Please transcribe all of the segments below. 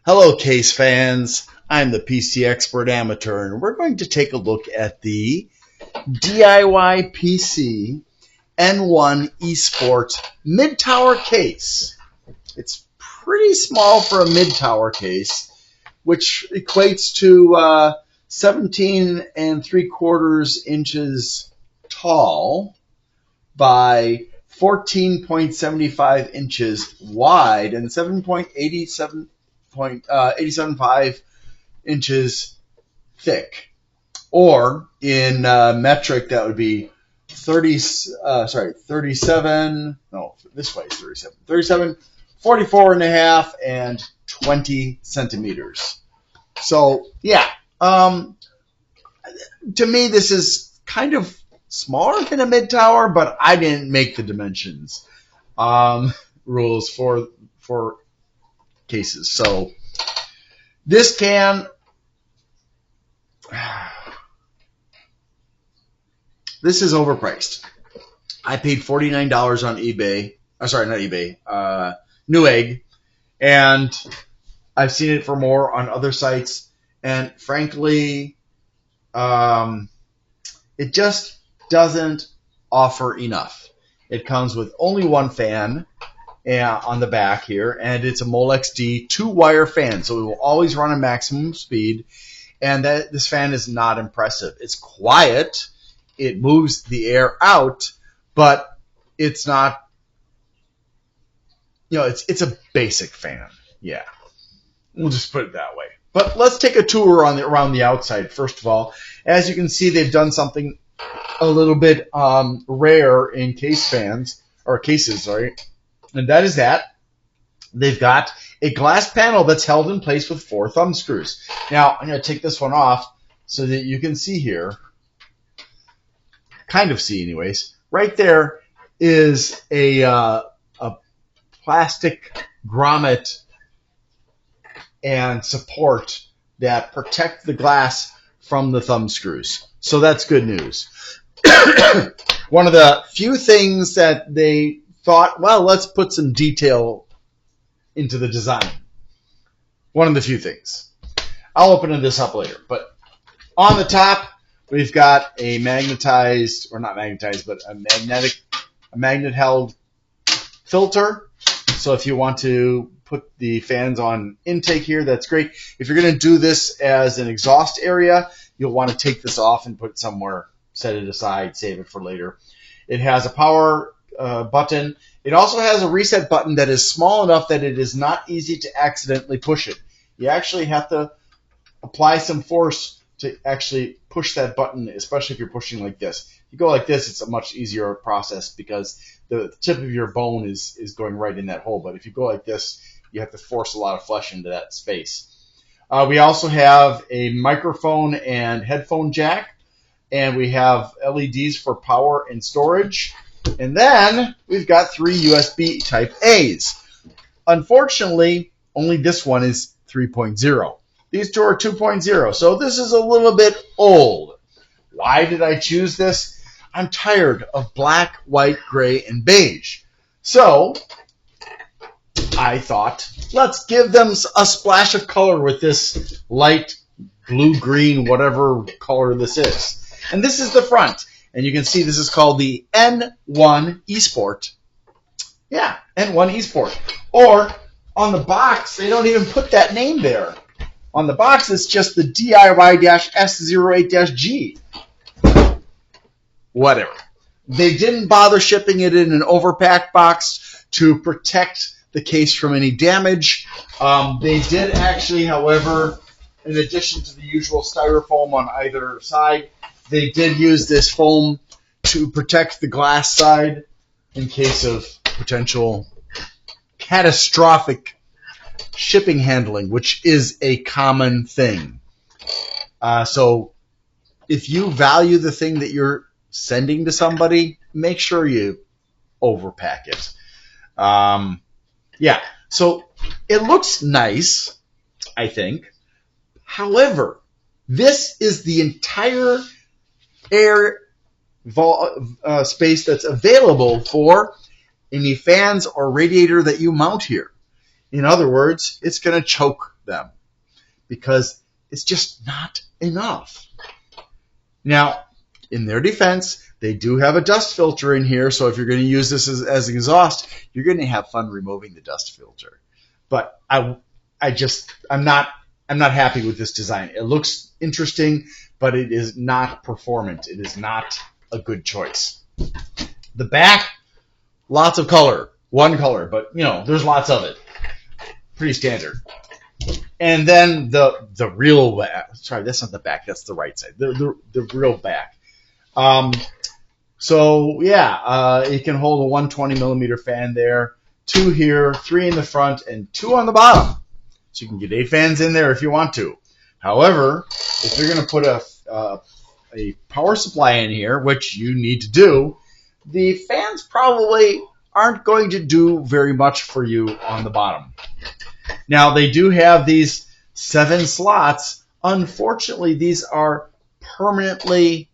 Hello, Case fans. I'm the PC Expert Amateur, and we're going to take a look at the DIY PC N1 eSport mid-tower case. It's pretty small for a mid-tower case, which equates to 17 and 3/4 inches tall by 14.75 inches wide and 7.875 inches thick, or in metric that would be 37. No, this way is 37, 44 and a half, and 20 centimeters. So yeah, to me this is kind of smaller than a mid tower, but I didn't make the dimensions rules for cases. So this is overpriced. I paid $49 on eBay. Sorry, not eBay. Newegg, and I've seen it for more on other sites. And frankly, it just doesn't offer enough. It comes with only one fan on the back here, and it's a Molex D 2-wire fan, so it will always run at maximum speed. And this fan is not impressive. It's quiet, it moves the air out, but it's not, it's a basic fan. Yeah, we'll just put it that way. But let's take a tour around the outside. First of all, as you can see, they've done something a little bit rare in cases, and that is that they've got a glass panel that's held in place with 4 thumb screws. Now, I'm going to take this one off so that you can see here, kind of see anyways. Right there is a plastic grommet and support that protect the glass from the thumb screws. So that's good news. One of the few things that they thought, well, let's put some detail into the design. One of the few things. I'll open this up later. But on the top, we've got a magnet-held filter. So if you want to put the fans on intake here, that's great. If you're going to do this as an exhaust area, you'll want to take this off and put it somewhere, set it aside, save it for later. It has a power button. It also has a reset button that is small enough that it is not easy to accidentally push it. You actually have to apply some force to actually push that button, especially if you're pushing like this. If you go like this, it's a much easier process because the tip of your bone is going right in that hole. But if you go like this, you have to force a lot of flesh into that space. We also have a microphone and headphone jack, and we have LEDs for power and storage. And then we've got 3 USB Type A's. Unfortunately, only this one is 3.0. These two are 2.0, so this is a little bit old. Why did I choose this? I'm tired of black, white, gray, and beige. So I thought, let's give them a splash of color with this light blue, green, whatever color this is. And this is the front. And you can see this is called the N1 eSport. Yeah, N1 eSport. Or on the box, they don't even put that name there. On the box, it's just the DIY-S08-G. Whatever. They didn't bother shipping it in an overpacked box to protect the case from any damage. They did actually, however, in addition to the usual styrofoam on either side, they did use this foam to protect the glass side in case of potential catastrophic shipping handling, which is a common thing. So if you value the thing that you're sending to somebody, make sure you overpack it. Yeah, so it looks nice, I think. However, this is the entire air space that's available for any fans or radiator that you mount here. In other words, it's going to choke them because it's just not enough. Now, in their defense, they do have a dust filter in here, so if you're going to use this as an exhaust, you're going to have fun removing the dust filter. But I'm not happy with this design. It looks interesting, but it is not performant. It is not a good choice. The back, lots of color, one color, but there's lots of it. Pretty standard. And then the real back. Sorry, that's not the back. That's the right side. The real back. So yeah, it can hold a 120 millimeter fan there. 2 here, 3 in the front, and 2 on the bottom. So you can get 8 fans in there if you want to. However, if you're going to put a power supply in here, which you need to do, the fans probably aren't going to do very much for you on the bottom. Now, they do have these 7 slots. Unfortunately, these are permanently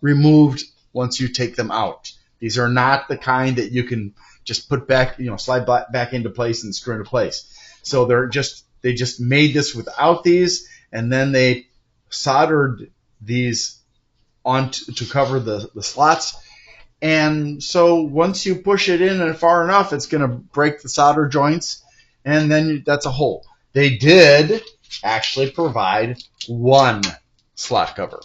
removed once you take them out. These are not the kind that you can just put back, slide back into place and screw into place. So they just made this without these, and then they soldered these on to cover the slots. And so once you push it in and far enough, it's going to break the solder joints, and then that's a hole. They did actually provide 1 slot cover.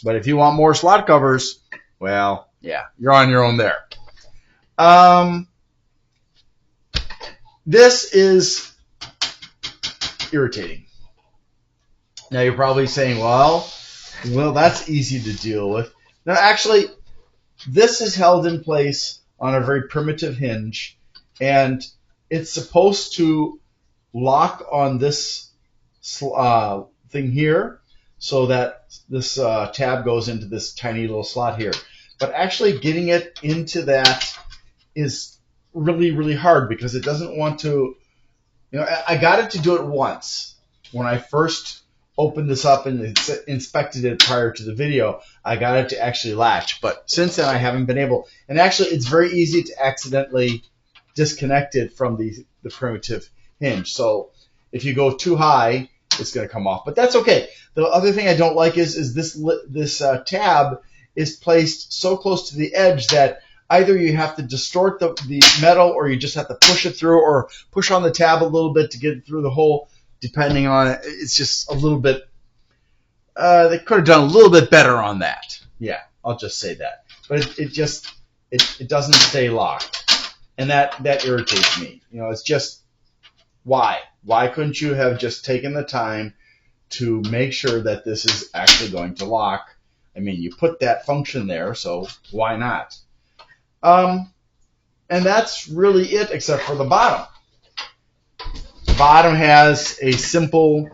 But if you want more slot covers, well, yeah, you're on your own there. This is irritating. Now you're probably saying, well, that's easy to deal with. Now, actually, this is held in place on a very primitive hinge, and it's supposed to lock on this thing here so that this tab goes into this tiny little slot here. But actually getting it into that is really, really hard because it doesn't want to, I got it to do it once. When I first opened this up and inspected it prior to the video, I got it to actually latch. But since then, I haven't been able. And actually, it's very easy to accidentally disconnect it from the primitive hinge. So if you go too high, it's going to come off. But that's okay. The other thing I don't like is this tab is placed so close to the edge that either you have to distort the metal, or you just have to push it through, or push on the tab a little bit to get it through the hole. Depending on it, it's just a little bit. They could have done a little bit better on that. Yeah, I'll just say that. But it doesn't stay locked, and that irritates me. It's just why couldn't you have just taken the time to make sure that this is actually going to lock? I mean, you put that function there, so why not? And that's really it, except for the bottom. The bottom has a simple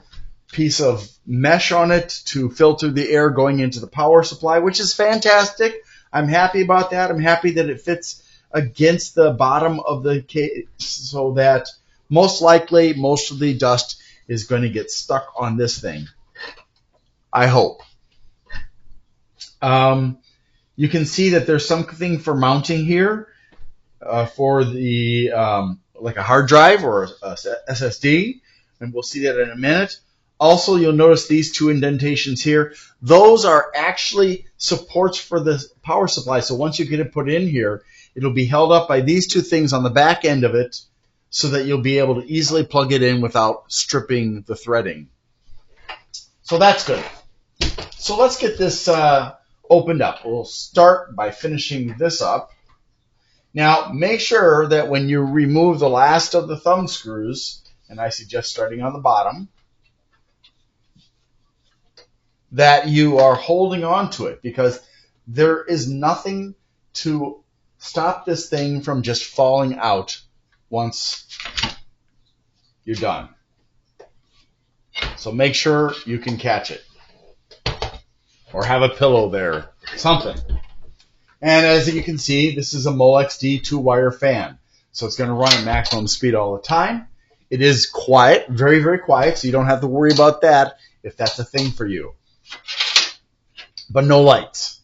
piece of mesh on it to filter the air going into the power supply, which is fantastic. I'm happy about that. I'm happy that it fits against the bottom of the case so that most likely most of the dust is going to get stuck on this thing. I hope. You can see that there's something for mounting here for the like a hard drive or a SSD, and we'll see that in a minute. Also, you'll notice these 2 indentations here. Those are actually supports for the power supply. So once you get it put in here, it'll be held up by these 2 things on the back end of it so that you'll be able to easily plug it in without stripping the threading. So that's good. So let's get this opened up. We'll start by finishing this up. Now, make sure that when you remove the last of the thumb screws, and I suggest starting on the bottom, that you are holding on to it, because there is nothing to stop this thing from just falling out once you're done. So make sure you can catch it, or have a pillow there, something. And as you can see, this is a MolXD 2-wire fan. So it's going to run at maximum speed all the time. It is quiet, very, very quiet, so you don't have to worry about that if that's a thing for you. But no lights.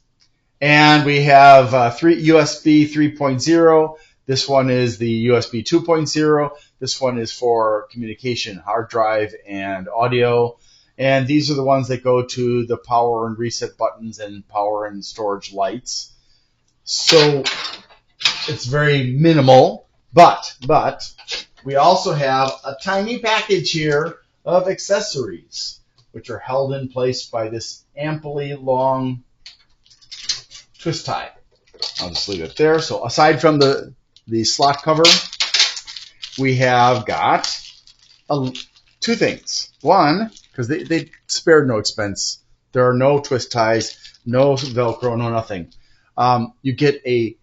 And we have USB 3.0, This one is the USB 2.0. This one is for communication, hard drive, and audio. And these are the ones that go to the power and reset buttons and power and storage lights. So it's very minimal, but we also have a tiny package here of accessories, which are held in place by this amply long twist tie. I'll just leave it there. So aside from the slot cover, we have got two things. One, because they spared no expense. There are no twist ties, no Velcro, no nothing. You get a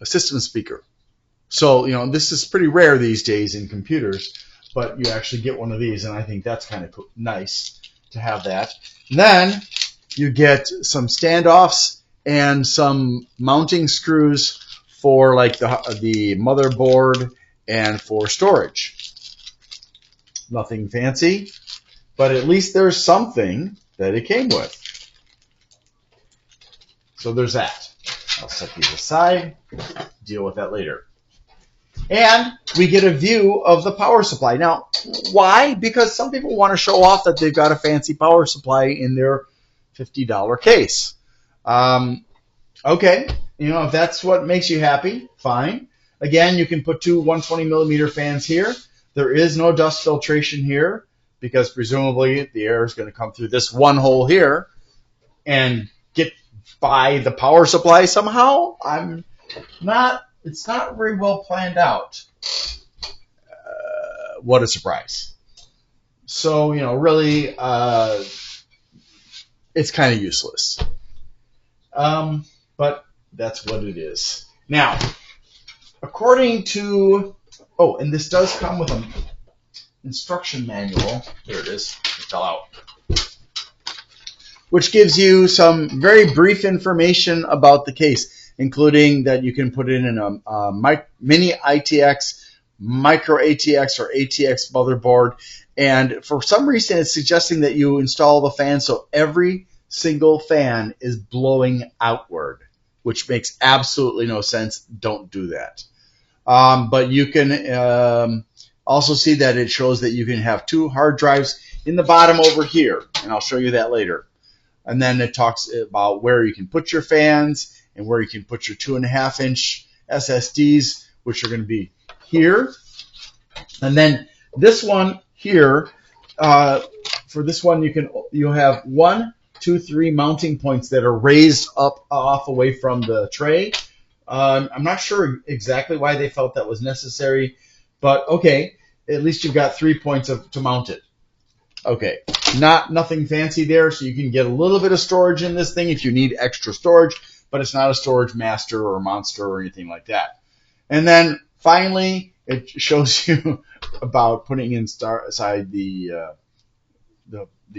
system speaker. So, this is pretty rare these days in computers, but you actually get one of these, and I think that's kind of nice to have that. And then you get some standoffs and some mounting screws for like the motherboard and for storage. Nothing fancy, but at least there's something that it came with. So there's that. I'll set these aside, deal with that later. And we get a view of the power supply. Now, why? Because some people want to show off that they've got a fancy power supply in their $50 case. Okay, if that's what makes you happy, fine. Again, you can put two 120 millimeter fans here. There is no dust filtration here because presumably the air is going to come through this one hole here and get by the power supply somehow. It's not very well planned out. What a surprise. So, really, it's kind of useless. But that's what it is. Now, according to, and this does come with an instruction manual. There it is. It fell out. Which gives you some very brief information about the case, including that you can put it in a m-ITX, micro-ATX, or ATX motherboard. And for some reason, it's suggesting that you install the fan so every single fan is blowing outward, which makes absolutely no sense. Don't do that. But you can also see that it shows that you can have two hard drives in the bottom over here, and I'll show you that later. And then it talks about where you can put your fans and where you can put your 2.5-inch SSDs, which are going to be here. And then this one here, for this one, you have 1, 2, 3 mounting points that are raised up off away from the tray. I'm not sure exactly why they felt that was necessary, but okay, at least you've got 3 points to mount it. Okay, nothing fancy there, so you can get a little bit of storage in this thing if you need extra storage, but it's not a storage master or monster or anything like that. And then finally, it shows you about putting inside the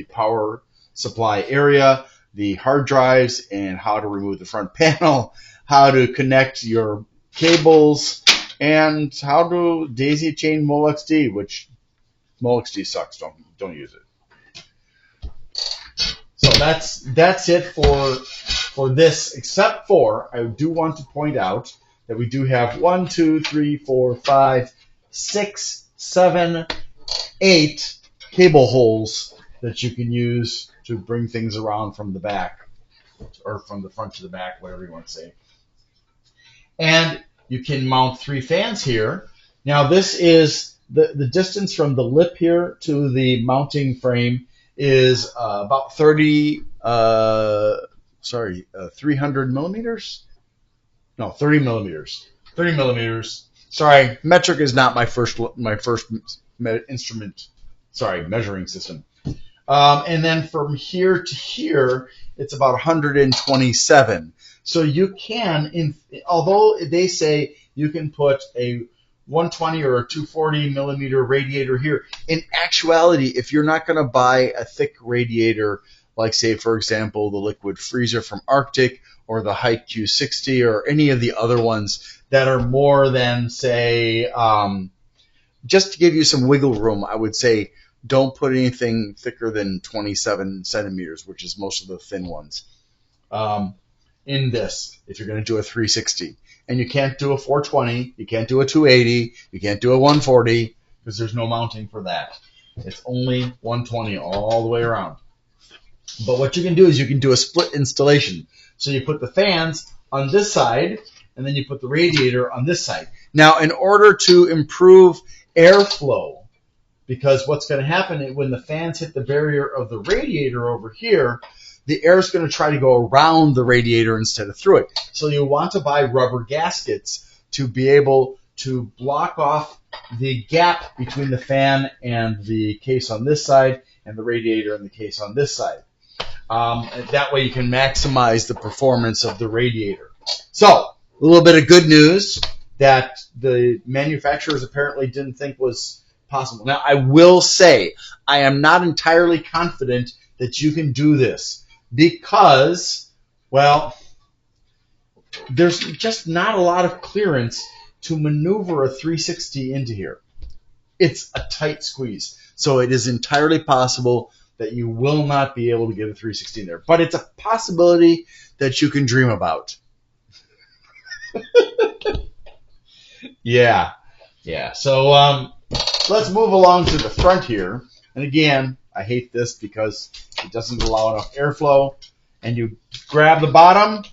power supply area, the hard drives, and how to remove the front panel, how to connect your cables, and how to daisy chain MolXD, which MolXD sucks. Don't use it. So that's it for this, except for I do want to point out that we do have 1, 2, 3, 4, 5, 6, 7, 8 cable holes that you can use to bring things around from the back, or from the front to the back, whatever you want to say. And you can mount 3 fans here. Now this is the distance from the lip here to the mounting frame is about 300 millimeters? No, 30 millimeters. 30 millimeters. Sorry, metric is not my first instrument. Sorry, measuring system. And then from here to here, it's about 127. So you can, although they say you can put a 120 or a 240 millimeter radiator here, in actuality, if you're not going to buy a thick radiator, like say, for example, the liquid freezer from Arctic or the Height Q60 or any of the other ones that are more than, say, just to give you some wiggle room, I would say don't put anything thicker than 27 centimeters, which is most of the thin ones, in this, if you're going to do a 360. and you can't do a 420, you can't do a 280, you can't do a 140 because there's no mounting for that. It's only 120 all the way around. But what you can do is you can do a split installation. So you put the fans on this side, and then you put the radiator on this side. Now, in order to improve airflow, because what's going to happen is when the fans hit the barrier of the radiator over here, the air is going to try to go around the radiator instead of through it. So you want to buy rubber gaskets to be able to block off the gap between the fan and the case on this side and the radiator and the case on this side. That way you can maximize the performance of the radiator. So, a little bit of good news that the manufacturers apparently didn't think was possible. Now, I will say, I am not entirely confident that you can do this because, well, there's just not a lot of clearance to maneuver a 360 into here. It's a tight squeeze. So it is entirely possible that you will not be able to get a 360 in there. But it's a possibility that you can dream about. Yeah. So let's move along to the front here. And again, I hate this because it doesn't allow enough airflow. And you grab the bottom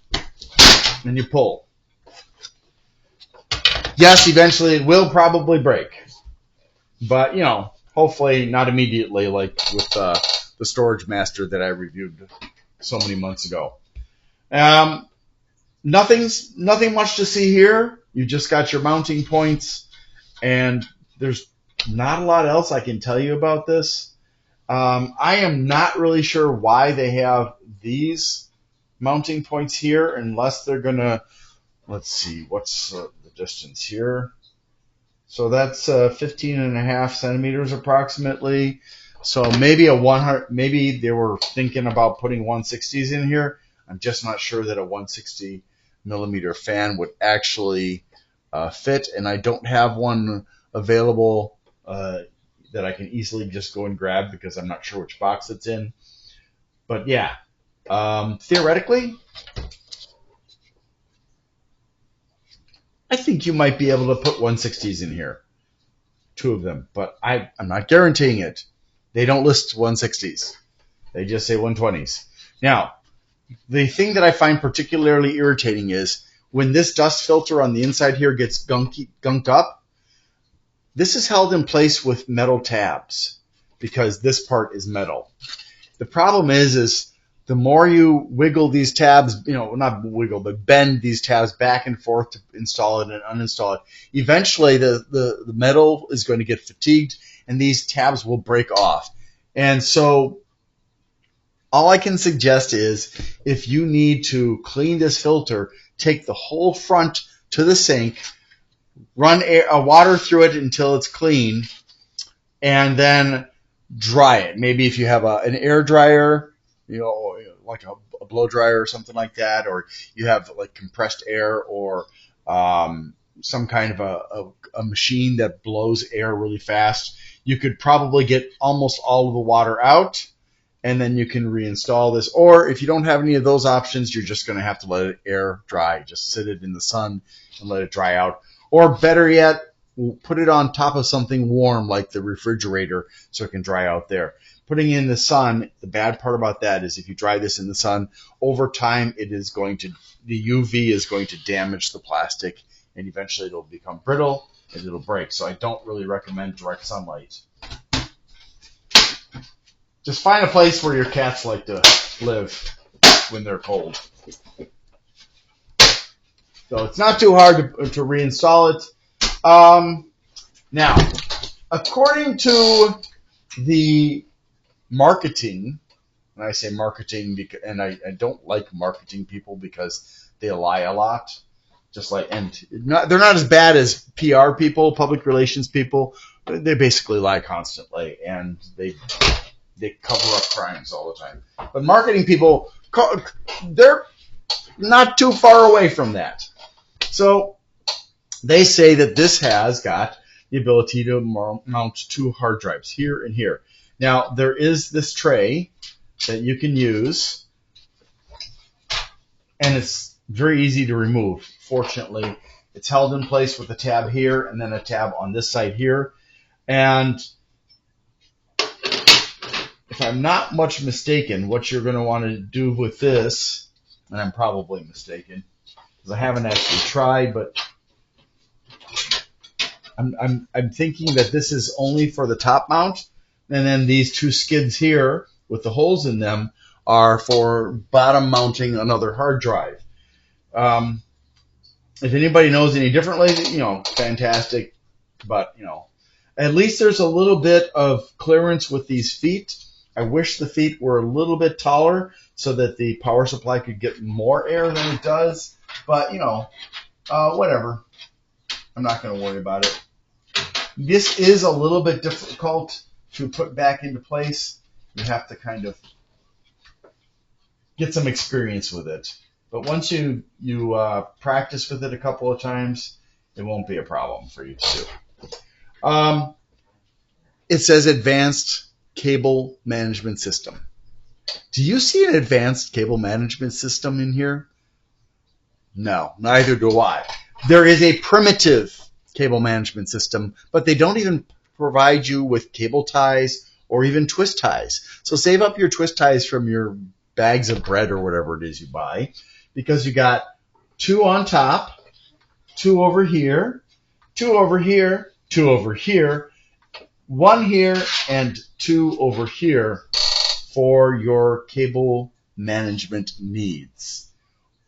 and you pull. Yes, eventually it will probably break. But, you know, hopefully not immediately like with the Storage Master that I reviewed so many months ago. Nothing much to see here. You just got your mounting points, and there's not a lot else I can tell you about this. I am not really sure why they have these mounting points here, unless they're gonna, let's see, what's the distance here? So that's 15.5 centimeters approximately. So maybe maybe they were thinking about putting 160s in here. I'm just not sure that a 160 millimeter fan would actually fit, and I don't have one available that I can easily just go and grab because I'm not sure which box it's in. But yeah, theoretically, I think you might be able to put 160s in here, 2 of them, but I'm not guaranteeing it. They don't list 160s. They just say 120s. Now, the thing that I find particularly irritating is when this dust filter on the inside here gets gunked up, this is held in place with metal tabs because this part is metal. The problem is the more you wiggle these tabs, not wiggle, but bend these tabs back and forth to install it and uninstall it, eventually the metal is going to get fatigued and these tabs will break off. And so all I can suggest is if you need to clean this filter, take the whole front to the sink, run water through it until it's clean, and then dry it. Maybe if you have an air dryer, like a blow dryer or something like that, or you have like compressed air or some kind of a machine that blows air really fast, you could probably get almost all of the water out, and then you can reinstall this. Or if you don't have any of those options, you're just going to have to let it air dry. Just sit it in the sun and let it dry out. Or better yet, put it on top of something warm like the refrigerator so it can dry out there. Putting it in the sun, the bad part about that is if you dry this in the sun, over time the UV is going to damage the plastic, and eventually it'll become brittle and it'll break. So I don't really recommend direct sunlight. Just find a place where your cats like to live when they're cold. So it's not too hard to reinstall it. Now, according to the marketing, and I say marketing because, and I don't like marketing people because they lie a lot. They're not as bad as PR people, public relations people. They basically lie constantly, and they cover up crimes all the time. But marketing people, they're not too far away from that. So they say that this has got the ability to mount 2 hard drives here and here. Now, there is this tray that you can use, and it's very easy to remove. Fortunately, It's held in place with a tab here and then a tab on this side here. And if I'm not much mistaken, what you're going to want to do with this, and I'm probably mistaken because I haven't actually tried, but I'm thinking that this is only for the top mount, and then these two skids here with the holes in them are for bottom mounting another hard drive. If anybody knows any differently, fantastic. But, at least there's a little bit of clearance with these feet. I wish the feet were a little bit taller so that the power supply could get more air than it does. But, whatever. I'm not going to worry about it. This is a little bit difficult to put back into place. You have to kind of get some experience with it. But once you practice with it a couple of times, it won't be a problem for you to do. It says Advanced Cable Management System. Do you see an Advanced Cable Management System in here? No, neither do I. There is a primitive cable management system, but they don't even provide you with cable ties or even twist ties. So save up your twist ties from your bags of bread or whatever it is you buy, because you got two on top, two over here, two over here, two over here, one here, and two over here for your cable management needs.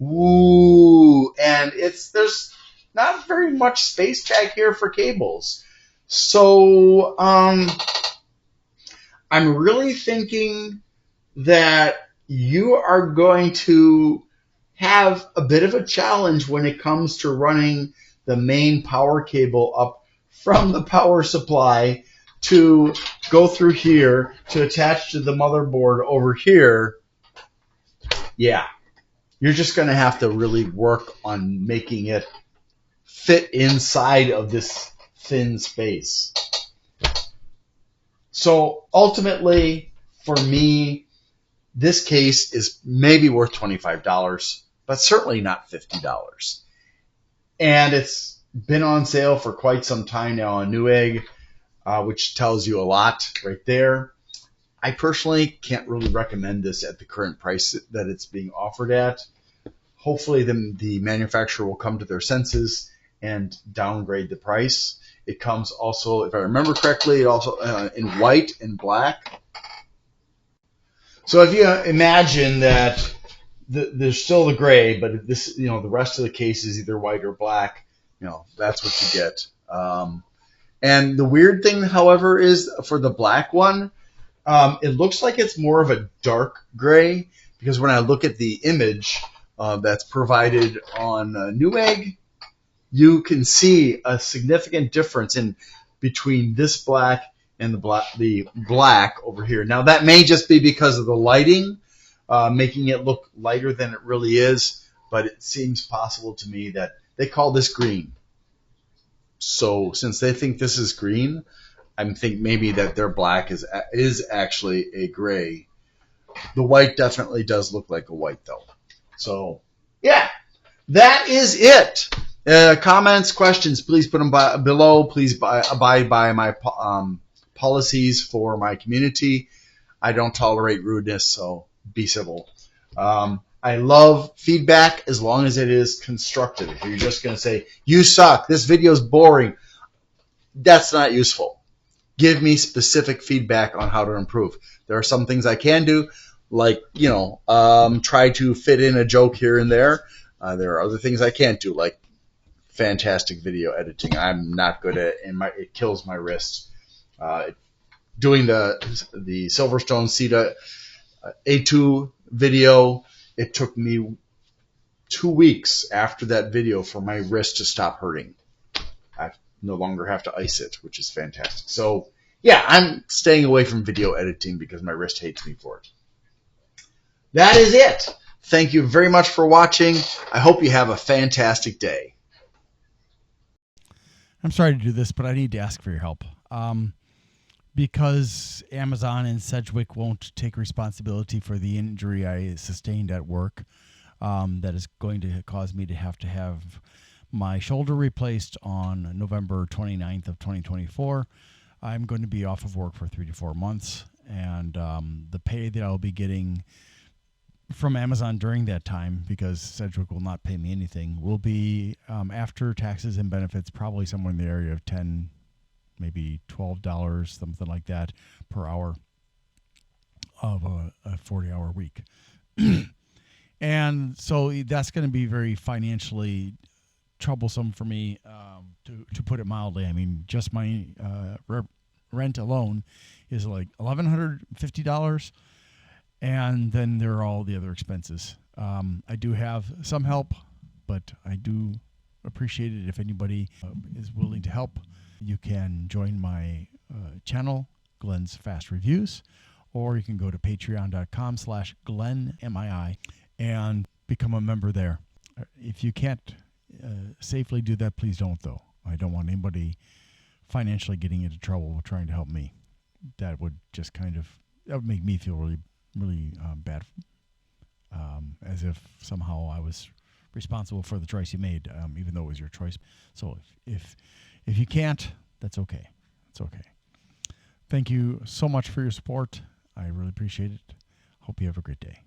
Ooh, and there's not very much space back here for cables. So I'm really thinking that you are going to have a bit of a challenge when it comes to running the main power cable up from the power supply to go through here to attach to the motherboard over here. Yeah, you're just going to have to really work on making it fit inside of this thin space. So ultimately, for me, this case is maybe worth $25, but certainly not $50. And it's been on sale for quite some time now on Newegg, which tells you a lot right there. I personally can't really recommend this at the current price that it's being offered at. Hopefully the manufacturer will come to their senses and downgrade the price. It comes also, if I remember correctly, it also in white and black. So if you imagine that there's still the gray, but this, the rest of the case is either white or black, that's what you get. And the weird thing, however, is for the black one, it looks like it's more of a dark gray, because when I look at the image that's provided on Newegg, you can see a significant difference in between this black and the black over here. Now, that may just be because of the lighting, making it look lighter than it really is, but it seems possible to me that they call this green. So since they think this is green, I think maybe that their black is actually a gray. The white definitely does look like a white, though. So, yeah, that is it. Comments, questions, please put them below. Please abide by my policies for my community. I don't tolerate rudeness, so be civil. I love feedback as long as it is constructive. If you're just going to say, you suck, this video is boring, that's not useful. Give me specific feedback on how to improve. There are some things I can do, like, try to fit in a joke here and there. There are other things I can't do, like fantastic video editing. I'm not good at it, and it kills my wrist. Doing the Silverstone CETA A2 video, it took me 2 weeks after that video for my wrist to stop hurting. I no longer have to ice it, which is fantastic. So, yeah, I'm staying away from video editing because my wrist hates me for it. That is it. Thank you very much for watching. I hope you have a fantastic day. I'm sorry to do this, but I need to ask for your help. Because Amazon and Sedgwick won't take responsibility for the injury I sustained at work, that is going to cause me to have my shoulder replaced on November 29th of 2024. I'm going to be off of work for 3 to 4 months, and the pay that I'll be getting from Amazon during that time, because Sedgwick will not pay me anything, will be after taxes and benefits, probably somewhere in the area of $10, maybe $12, something like that, per hour of a 40-hour week. And so that's going to be very financially troublesome for me, to put it mildly. I mean, just my rent alone is like $1,150, and then there are all the other expenses. I do have some help, but I do appreciate it if anybody is willing to help. You can join my channel, Glenn's Fast Reviews, or you can go to patreon.com/Glenn, M-I-I, and become a member there. If you can't safely do that, please don't, though. I don't want anybody financially getting into trouble trying to help me. That would just that would make me feel really, really bad, as if somehow I was responsible for the choice you made, even though it was your choice. So if you can't, that's okay. It's okay. Thank you so much for your support. I really appreciate it. Hope you have a great day.